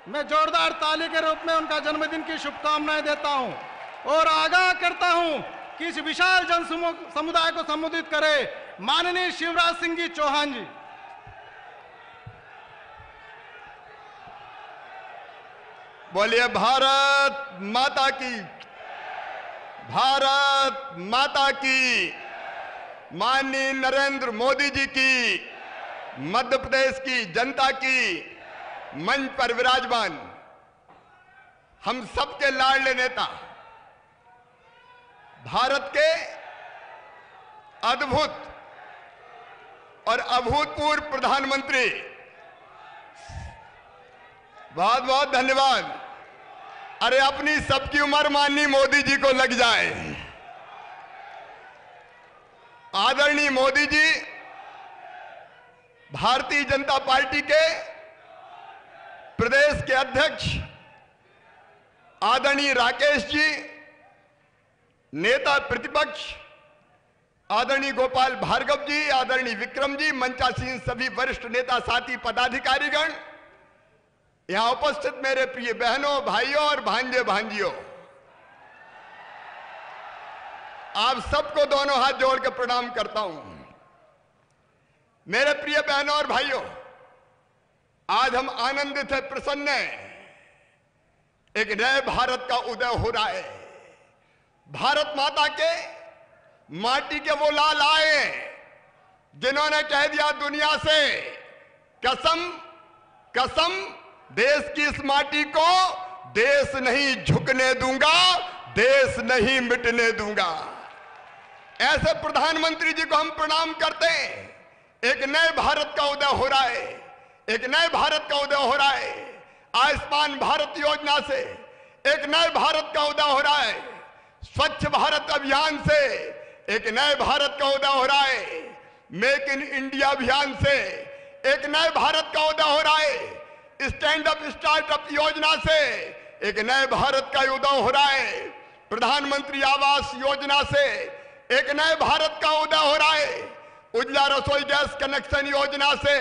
मैं जोरदार ताली के रूप में उनका जन्मदिन की शुभकामनाएं देता हूं और आगाह करता हूं कि इस विशाल जन समुदाय को संबोधित करे माननीय शिवराज सिंह जी चौहान जी। बोलिए भारत माता की, भारत माता की। माननीय नरेंद्र मोदी जी की, मध्य प्रदेश की जनता की, मंच पर विराजमान हम सबके लाडले नेता, भारत के अद्भुत और अभूतपूर्व प्रधानमंत्री, बहुत बहुत धन्यवाद। अरे अपनी सबकी उम्र माननीय मोदी जी को लग जाए। आदरणीय मोदी जी भारतीय जनता पार्टी के प्रदेश के अध्यक्ष आदरणीय राकेश जी, नेता प्रतिपक्ष आदरणीय गोपाल भार्गव जी, आदरणीय विक्रम जी, मंचासीन सभी वरिष्ठ नेता साथी पदाधिकारीगण, यहां उपस्थित मेरे प्रिय बहनों भाइयों और भांजे भांजियों, आप सबको दोनों हाथ जोड़ के प्रणाम करता हूं। मेरे प्रिय बहनों और भाइयों, आज हम आनंदित है, प्रसन्न हैं। एक नए भारत का उदय हो रहा है। भारत माता के माटी के वो लाल आए जिन्होंने कह दिया दुनिया से, कसम कसम देश की इस माटी को देश नहीं झुकने दूंगा, देश नहीं मिटने दूंगा। ऐसे प्रधानमंत्री जी को हम प्रणाम करते हैं। एक नए भारत का उदय हो रहा है, एक नए भारत का उदय हो रहा है। आयुष्मान भारत योजना से एक नए भारत का उदय हो रहा है। स्वच्छ भारत अभियान से एक नए भारत का उदय हो रहा है। मेक इन इंडिया अभियान से एक नए भारत का उदय हो रहा है। स्टैंड अप स्टार्टअप योजना से एक नए भारत का उदय हो रहा है। प्रधानमंत्री आवास योजना से एक नए भारत का उदय हो रहा है। उज्ज्वला रसोई गैस कनेक्शन योजना से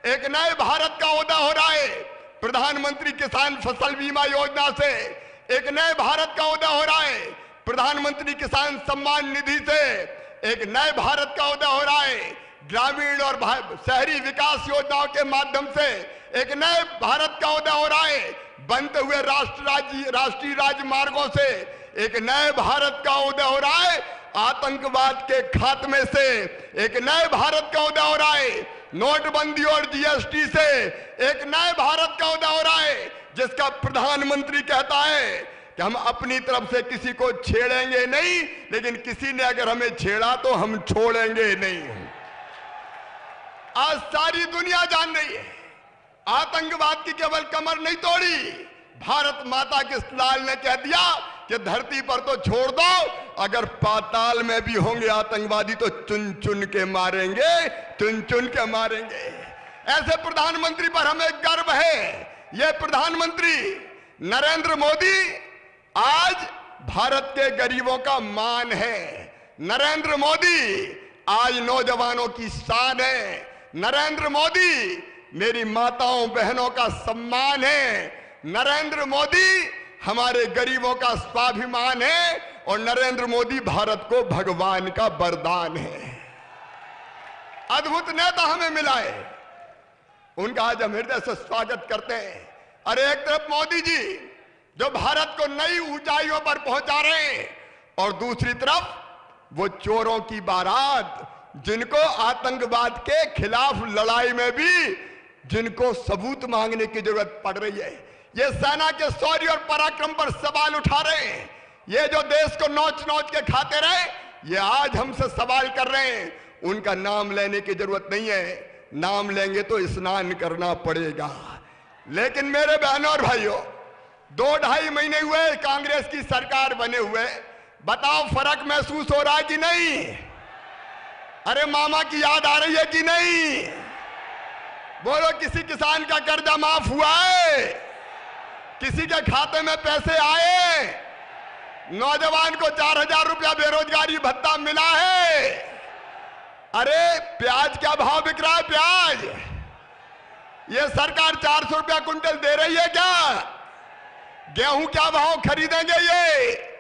एक नए भारत का उदय हो रहा है। प्रधानमंत्री किसान फसल बीमा योजना से एक नए भारत का उदय हो रहा है। प्रधानमंत्री किसान सम्मान निधि से एक नए भारत का उदय हो रहा है। ग्रामीण और शहरी विकास योजनाओं के माध्यम से एक नए भारत का उदय हो रहा है। बनते हुए राष्ट्रीय राजमार्गों से एक नए भारत का उदय हो रहा है। आतंकवाद के खात्मे से एक नए भारत का उदय हो रहा है। नोटबंदी और जीएसटी से एक नए भारत का उदय हो रहा है, जिसका प्रधानमंत्री कहता है कि हम अपनी तरफ से किसी को छेड़ेंगे नहीं, लेकिन किसी ने अगर हमें छेड़ा तो हम छोड़ेंगे नहीं। आज सारी दुनिया जान रही है, आतंकवाद की केवल कमर नहीं तोड़ी, भारत माता के लाल ने कह दिया कि धरती पर तो छोड़ दो, अगर पाताल में भी होंगे आतंकवादी तो चुन चुन के मारेंगे, चुन चुन के मारेंगे। ऐसे प्रधानमंत्री पर हमें गर्व है। ये प्रधानमंत्री नरेंद्र मोदी आज भारत के गरीबों का मान है। नरेंद्र मोदी आज नौजवानों की शान है। नरेंद्र मोदी मेरी माताओं बहनों का सम्मान है। नरेंद्र मोदी हमारे गरीबों का स्वाभिमान है और नरेंद्र मोदी भारत को भगवान का वरदान है। अद्भुत नेता हमें मिला है, उनका आज हम हृदय से स्वागत करते हैं। अरे एक तरफ मोदी जी जो भारत को नई ऊंचाइयों पर पहुंचा रहे हैं, और दूसरी तरफ वो चोरों की बारात, जिनको आतंकवाद के खिलाफ लड़ाई में भी जिनको सबूत मांगने की जरूरत पड़ रही है, ये सेना के शौर्य और पराक्रम पर सवाल उठा रहे हैं। ये जो देश को नोच नोच के खाते रहे, ये आज हमसे सवाल कर रहे हैं। उनका नाम लेने की जरूरत नहीं है, नाम लेंगे तो स्नान करना पड़ेगा। लेकिन मेरे बहनों और भाइयों, 2-2.5 महीने हुए कांग्रेस की सरकार बने हुए, बताओ फर्क महसूस हो रहा है कि नहीं? अरे मामा की याद आ रही है कि नहीं? बोलो, किसी किसान का कर्जा माफ हुआ है? किसी के खाते में पैसे आए? नौजवान को 4000 रुपया बेरोजगारी भत्ता मिला है? अरे प्याज क्या भाव बिक रहा है? प्याज ये सरकार 400 रुपया कुंटल दे रही है क्या? गेहूं क्या भाव खरीदेंगे ये?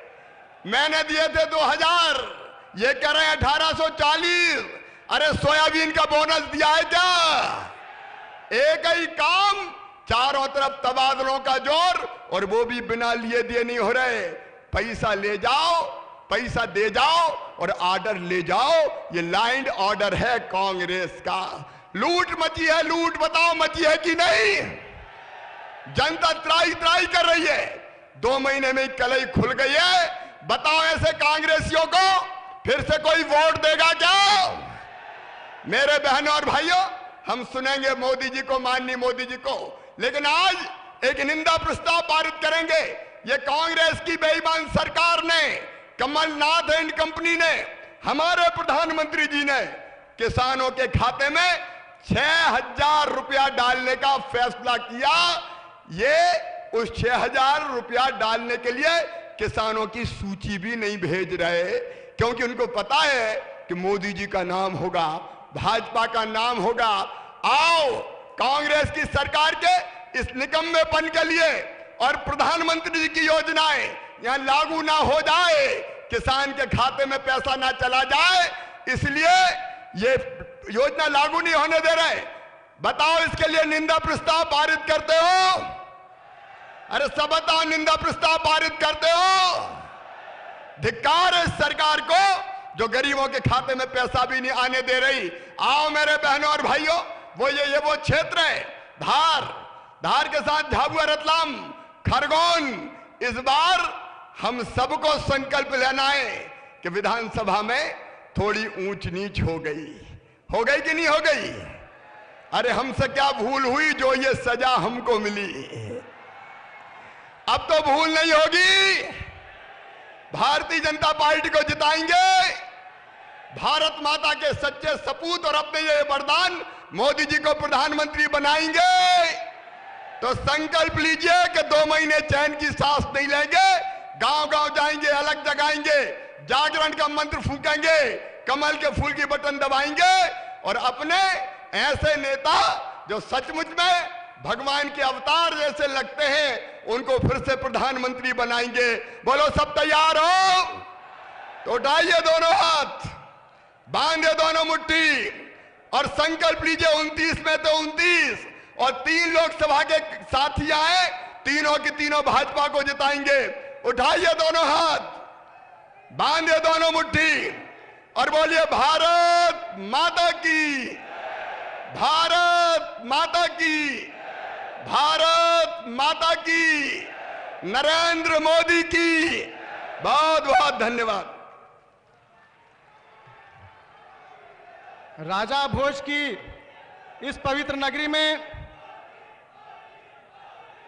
मैंने दिए थे 2000, ये कह रहे हैं 1840। अरे सोयाबीन का बोनस दिया है क्या? एक ही काम, चारों तरफ तबादलों का जोर, और वो भी बिना लिए दिए नहीं हो रहे। पैसा ले जाओ, पैसा दे जाओ और ऑर्डर ले जाओ। ये लाइंड ऑर्डर है कांग्रेस का। लूट मची है, लूट बताओ मची है कि नहीं? जनता त्राही त्राही कर रही है। 2 महीने में कलई खुल गई है। बताओ ऐसे कांग्रेसियों को फिर से कोई वोट देगा क्या? मेरे बहनों और भाइयों, हम सुनेंगे मोदी जी को, माननीय मोदी जी को, लेकिन आज एक निंदा प्रस्ताव पारित करेंगे। ये कांग्रेस की बेईमान सरकार ने, कमलनाथ एंड कंपनी ने, हमारे प्रधानमंत्री जी ने किसानों के खाते में 6000 रुपया डालने का फैसला किया। ये उस 6000 रुपया डालने के लिए किसानों की सूची भी नहीं भेज रहे, क्योंकि उनको पता है कि मोदी जी का नाम होगा, भाजपा का नाम होगा। आओ कांग्रेस की सरकार के इस निकम्मेपन के लिए और प्रधानमंत्री जी की योजनाएं यहां लागू ना हो जाए, किसान के खाते में पैसा ना चला जाए, इसलिए ये योजना लागू नहीं होने दे रहे। बताओ इसके लिए निंदा प्रस्ताव पारित करते हो? अरे सब बताओ, निंदा प्रस्ताव पारित करते हो? धिक्कार है इस सरकार को जो गरीबों के खाते में पैसा भी नहीं आने दे रही। आओ मेरे बहनों और भाइयों, वो क्षेत्र है धार के साथ झाबुआ, रतलाम, खरगोन। इस बार हम सबको संकल्प लेना है कि विधानसभा में थोड़ी ऊंच नीच हो गई कि नहीं हो गई? अरे हमसे क्या भूल हुई जो ये सजा हमको मिली? अब तो भूल नहीं होगी। भारतीय जनता पार्टी को जिताएंगे, भारत माता के सच्चे सपूत, और अपने ये वरदान मोदी जी को प्रधानमंत्री बनाएंगे। तो संकल्प लीजिए कि 2 महीने चैन की सांस नहीं लेंगे। गांव-गांव जाएंगे, अलग जगाएंगे, जागरण का मंत्र फूकेंगे, कमल के फूल की बटन दबाएंगे और अपने ऐसे नेता जो सचमुच में भगवान के अवतार जैसे लगते हैं उनको फिर से प्रधानमंत्री बनाएंगे। बोलो सब तैयार हो? तो उठाइए दोनों हाथ, बांधे दोनों मुट्ठी और संकल्प लीजिए 29 में तो 29, और 3 लोकसभा के साथी आए, तीनों की तीनों भाजपा को जिताएंगे। उठाइए दोनों हाथ, बांधे दोनों मुट्ठी और बोलिए भारत माता की, भारत माता की, भारत माता की, नरेंद्र मोदी की। बहुत बहुत धन्यवाद। राजा भोज की इस पवित्र नगरी में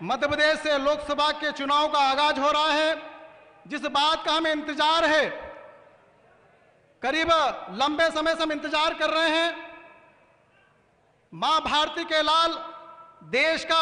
मध्य प्रदेश से लोकसभा के चुनाव का आगाज हो रहा है। जिस बात का हमें इंतजार है, करीब लंबे समय से हम इंतजार कर रहे हैं। मां भारती के लाल देश का